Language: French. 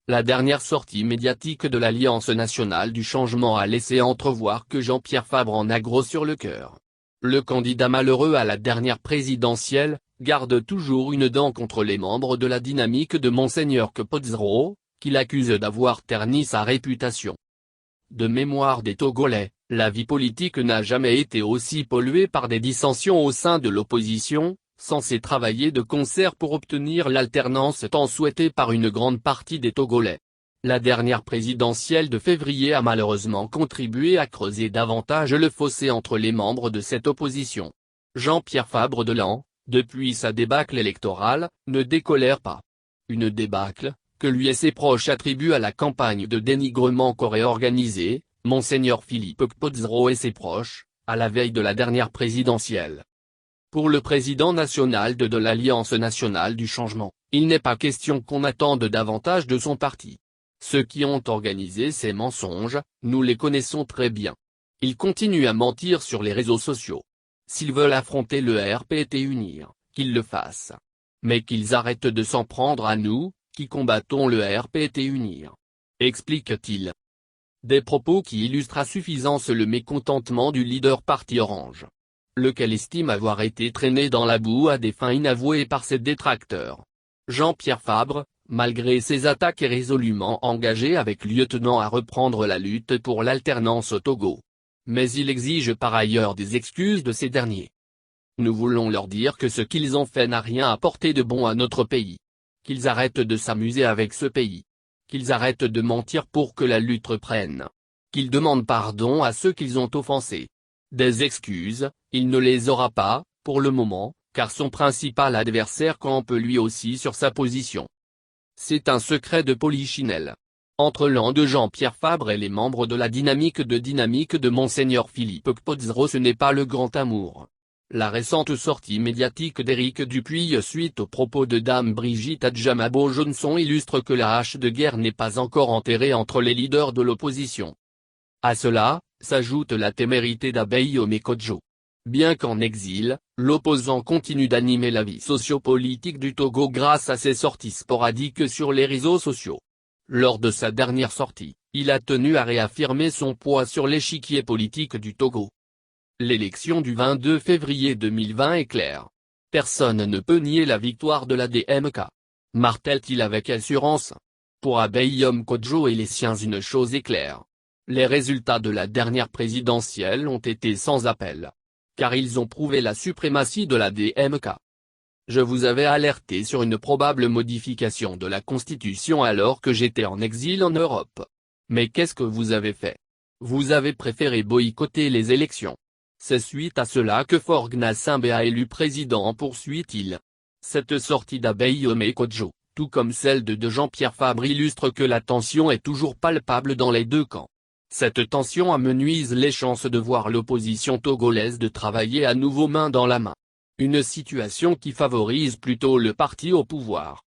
La dernière sortie médiatique de l'Alliance nationale du changement a laissé entrevoir que Jean-Pierre Fabre en a gros sur le cœur. Le candidat malheureux à la dernière présidentielle garde toujours une dent contre les membres de la dynamique de Monseigneur Kpodzro, qu'il accuse d'avoir terni sa réputation. De mémoire des Togolais, la vie politique n'a jamais été aussi polluée par des dissensions au sein de l'opposition, censée travailler de concert pour obtenir l'alternance tant souhaitée par une grande partie des Togolais. La dernière présidentielle de février a malheureusement contribué à creuser davantage le fossé entre les membres de cette opposition. Jean-Pierre Fabre Delan, depuis sa débâcle électorale, ne décolère pas. Une débâcle que lui et ses proches attribuent à la campagne de dénigrement qu'aurait organisée Monseigneur Philippe Kpodzro et ses proches, à la veille de la dernière présidentielle. Pour le président national de l'Alliance nationale du changement, il n'est pas question qu'on attende davantage de son parti. Ceux qui ont organisé ces mensonges, nous les connaissons très bien. Ils continuent à mentir sur les réseaux sociaux. S'ils veulent affronter le RPT et unir, qu'ils le fassent. Mais qu'ils arrêtent de s'en prendre à nous, qui combattons le RPT et unir. Explique-t-il. Des propos qui illustrent à suffisance le mécontentement du leader parti Orange. Lequel estime avoir été traîné dans la boue à des fins inavouées par ses détracteurs. Jean-Pierre Fabre, malgré ses attaques est résolument engagé avec lieutenant à reprendre la lutte pour l'alternance au Togo. Mais il exige par ailleurs des excuses de ces derniers. Nous voulons leur dire que ce qu'ils ont fait n'a rien apporté de bon à notre pays. Qu'ils arrêtent de s'amuser avec ce pays. Qu'ils arrêtent de mentir pour que la lutte reprenne. Qu'ils demandent pardon à ceux qu'ils ont offensés. Des excuses, il ne les aura pas, pour le moment, car son principal adversaire campe lui aussi sur sa position. C'est un secret de polichinelle. Entre l'an de Jean-Pierre Fabre et les membres de la dynamique de Monseigneur Philippe Kpodzro, ce n'est pas le grand amour. La récente sortie médiatique d'Éric Dupuy suite aux propos de Dame Brigitte Adjamabo-Johnson illustre que la hache de guerre n'est pas encore enterrée entre les leaders de l'opposition. À cela, s'ajoute la témérité d'Abeyome Kodjo. Bien qu'en exil, l'opposant continue d'animer la vie sociopolitique du Togo grâce à ses sorties sporadiques sur les réseaux sociaux. Lors de sa dernière sortie, il a tenu à réaffirmer son poids sur l'échiquier politique du Togo. L'élection du 22 février 2020 est claire. Personne ne peut nier la victoire de la DMK. Martèle-t-il avec assurance. Pour Abeyome Kodjo et les siens une chose est claire. Les résultats de la dernière présidentielle ont été sans appel. Car ils ont prouvé la suprématie de la DMK. Je vous avais alerté sur une probable modification de la Constitution alors que j'étais en exil en Europe. Mais qu'est-ce que vous avez fait? Vous avez préféré boycotter les élections. C'est suite à cela que Faure Gnassingbé a élu président, poursuit-il. Cette sortie d'Abeyome Kodjo, tout comme celle de Jean-Pierre Fabre, illustre que la tension est toujours palpable dans les deux camps. Cette tension amenuise les chances de voir l'opposition togolaise de travailler à nouveau main dans la main. Une situation qui favorise plutôt le parti au pouvoir.